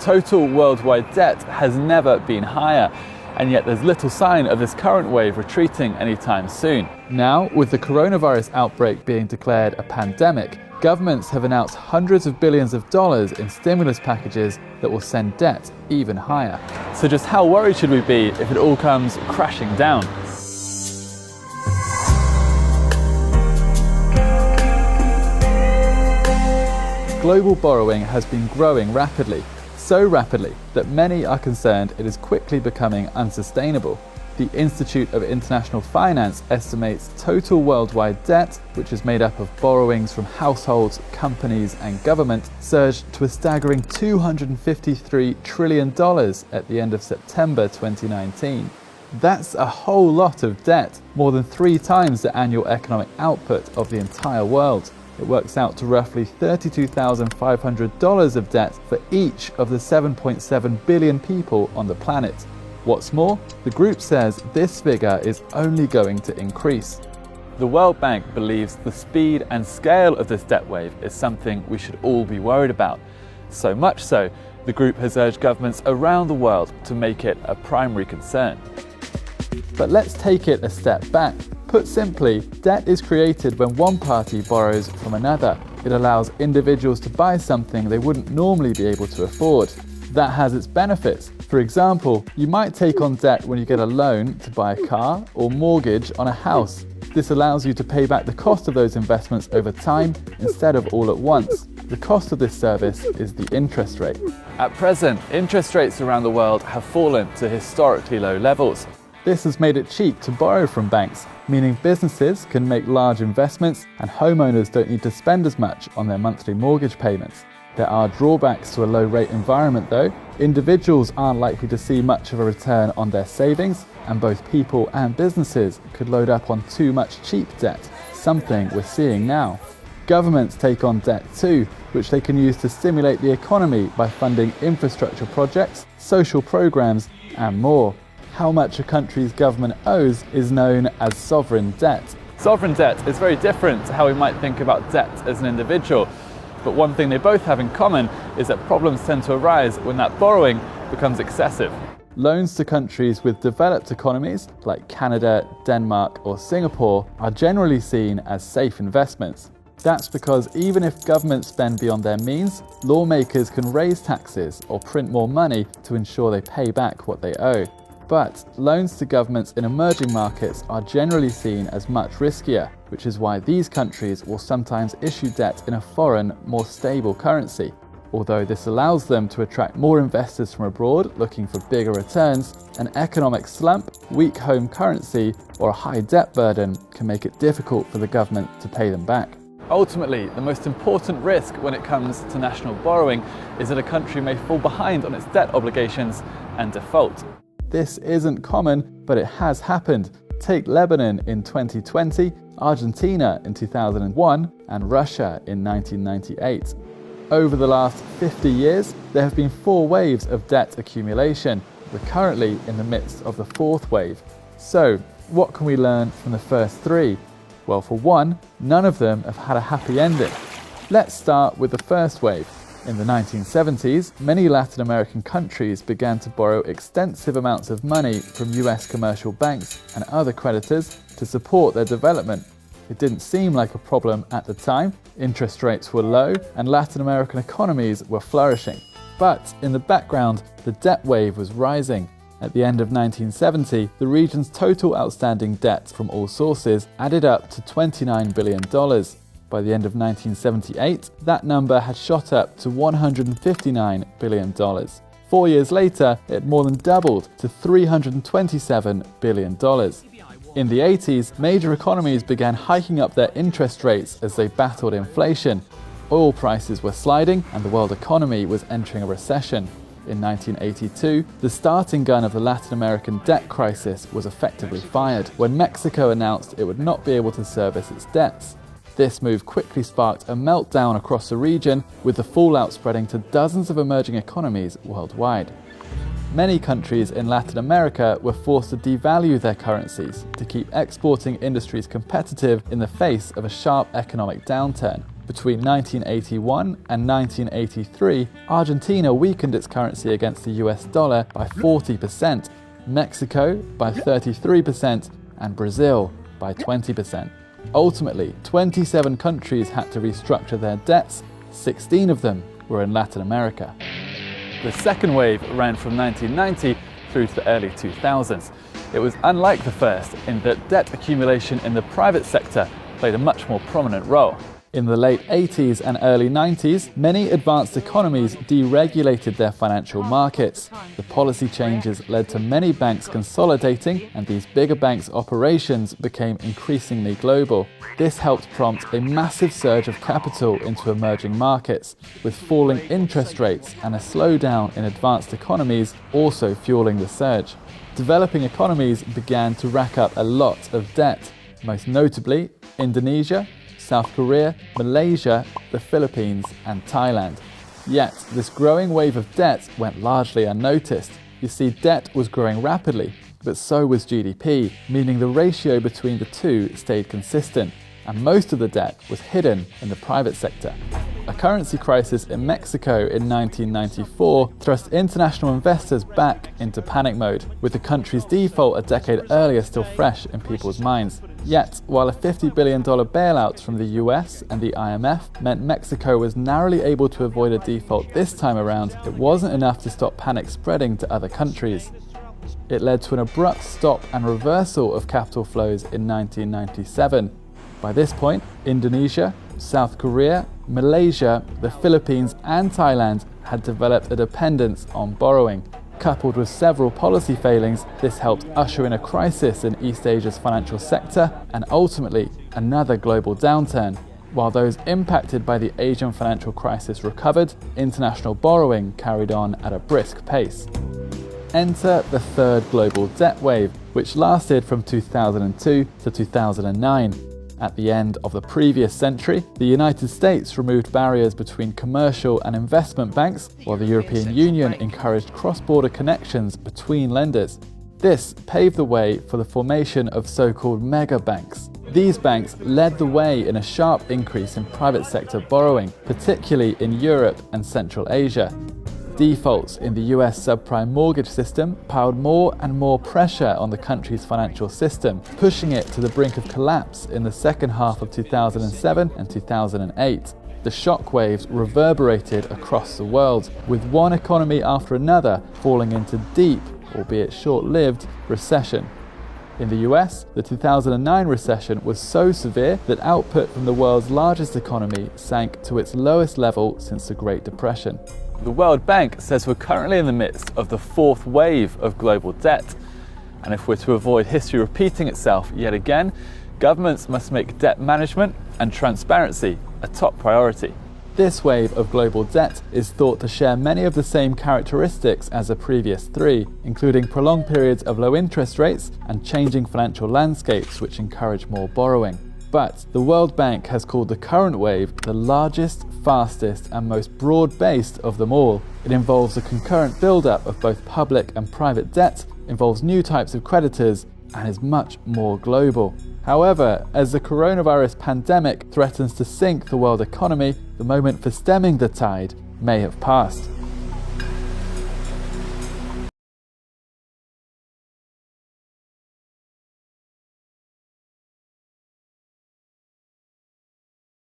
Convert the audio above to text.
total worldwide debt has never been higher, and yet there's little sign of this current wave retreating anytime soon. Now, with the coronavirus outbreak being declared a pandemic, governments have announced hundreds of billions of dollars in stimulus packages that will send debt even higher. So just how worried should we be if it all comes crashing down? Global borrowing has been growing rapidly, so rapidly that many are concerned it is quickly becoming unsustainable. The Institute of International Finance estimates total worldwide debt, which is made up of borrowings from households, companies and government, surged to a staggering $253 trillion at the end of September 2019. That's a whole lot of debt, more than 3 times the annual economic output of the entire world. It works out to roughly $32,500 of debt for each of the 7.7 billion people on the planet. What's more, the group says this figure is only going to increase. The World Bank believes the speed and scale of this debt wave is something we should all be worried about. So much so, the group has urged governments around the world to make it a primary concern. But let's take it a step back. Put simply, debt is created when one party borrows from another. It allows individuals to buy something they wouldn't normally be able to afford. That has its benefits. For example, you might take on debt when you get a loan to buy a car or mortgage on a house. This allows you to pay back the cost of those investments over time instead of all at once. The cost of this service is the interest rate. At present, interest rates around the world have fallen to historically low levels. This has made it cheap to borrow from banks, meaning businesses can make large investments and homeowners don't need to spend as much on their monthly mortgage payments. There are drawbacks to a low-rate environment though. Individuals aren't likely to see much of a return on their savings, and both people and businesses could load up on too much cheap debt, something we're seeing now. Governments take on debt too, which they can use to stimulate the economy by funding infrastructure projects, social programs, and more. How much a country's government owes is known as sovereign debt. Sovereign debt is very different to how we might think about debt as an individual, but one thing they both have in common is that problems tend to arise when that borrowing becomes excessive. Loans to countries with developed economies, like Canada, Denmark or Singapore, are generally seen as safe investments. That's because even if governments spend beyond their means, lawmakers can raise taxes or print more money to ensure they pay back what they owe. But loans to governments in emerging markets are generally seen as much riskier, which is why these countries will sometimes issue debt in a foreign, more stable currency. Although this allows them to attract more investors from abroad looking for bigger returns, an economic slump, weak home currency, or a high debt burden can make it difficult for the government to pay them back. Ultimately, the most important risk when it comes to national borrowing is that a country may fall behind on its debt obligations and default. This isn't common, but it has happened. Take Lebanon in 2020, Argentina in 2001, and Russia in 1998. Over the last 50 years, there have been 4 waves of debt accumulation. We're currently in the midst of the 4th wave. So, what can we learn from the first 3? Well, for one, none of them have had a happy ending. Let's start with the first wave. In the 1970s, many Latin American countries began to borrow extensive amounts of money from US commercial banks and other creditors to support their development. It didn't seem like a problem at the time. Interest rates were low and Latin American economies were flourishing. But in the background, the debt wave was rising. At the end of 1970, the region's total outstanding debt from all sources added up to $29 billion. By the end of 1978, that number had shot up to $159 billion. 4 years later, it more than doubled to $327 billion. In the 80s, major economies began hiking up their interest rates as they battled inflation. Oil prices were sliding and the world economy was entering a recession. In 1982, the starting gun of the Latin American debt crisis was effectively fired when Mexico announced it would not be able to service its debts. This move quickly sparked a meltdown across the region, with the fallout spreading to dozens of emerging economies worldwide. Many countries in Latin America were forced to devalue their currencies to keep exporting industries competitive in the face of a sharp economic downturn. Between 1981 and 1983, Argentina weakened its currency against the US dollar by 40%, Mexico by 33%, and Brazil by 20%. Ultimately, 27 countries had to restructure their debts, 16 of them were in Latin America. The second wave ran from 1990 through to the early 2000s. It was unlike the first in that debt accumulation in the private sector played a much more prominent role. In the late 80s and early 90s, many advanced economies deregulated their financial markets. The policy changes led to many banks consolidating, and these bigger banks' operations became increasingly global. This helped prompt a massive surge of capital into emerging markets, with falling interest rates and a slowdown in advanced economies also fueling the surge. Developing economies began to rack up a lot of debt, most notably Indonesia, South Korea, Malaysia, the Philippines, and Thailand. Yet, this growing wave of debt went largely unnoticed. You see, debt was growing rapidly, but so was GDP, meaning the ratio between the two stayed consistent, and most of the debt was hidden in the private sector. A currency crisis in Mexico in 1994 thrust international investors back into panic mode, with the country's default a decade earlier still fresh in people's minds. Yet, while a $50 billion bailout from the US and the IMF meant Mexico was narrowly able to avoid a default this time around, it wasn't enough to stop panic spreading to other countries. It led to an abrupt stop and reversal of capital flows in 1997. By this point, Indonesia, South Korea, Malaysia, the Philippines, and Thailand had developed a dependence on borrowing. Coupled with several policy failings, this helped usher in a crisis in East Asia's financial sector and ultimately another global downturn. While those impacted by the Asian financial crisis recovered, international borrowing carried on at a brisk pace. Enter the third global debt wave, which lasted from 2002 to 2009. At the end of the previous century, the United States removed barriers between commercial and investment banks, while the European Union encouraged cross-border connections between lenders. This paved the way for the formation of so-called mega banks. These banks led the way in a sharp increase in private sector borrowing, particularly in Europe and Central Asia. Defaults in the US subprime mortgage system piled more and more pressure on the country's financial system, pushing it to the brink of collapse in the second half of 2007 and 2008. The shockwaves reverberated across the world, with one economy after another falling into deep, albeit short-lived, recession. In the US, the 2009 recession was so severe that output from the world's largest economy sank to its lowest level since the Great Depression. The World Bank says we're currently in the midst of the fourth wave of global debt. And if we're to avoid history repeating itself yet again, governments must make debt management and transparency a top priority. This wave of global debt is thought to share many of the same characteristics as the previous three, including prolonged periods of low interest rates and changing financial landscapes which encourage more borrowing. But the World Bank has called the current wave the largest, fastest, and most broad-based of them all. It involves a concurrent build-up of both public and private debt, involves new types of creditors, and is much more global. However, as the coronavirus pandemic threatens to sink the world economy, the moment for stemming the tide may have passed.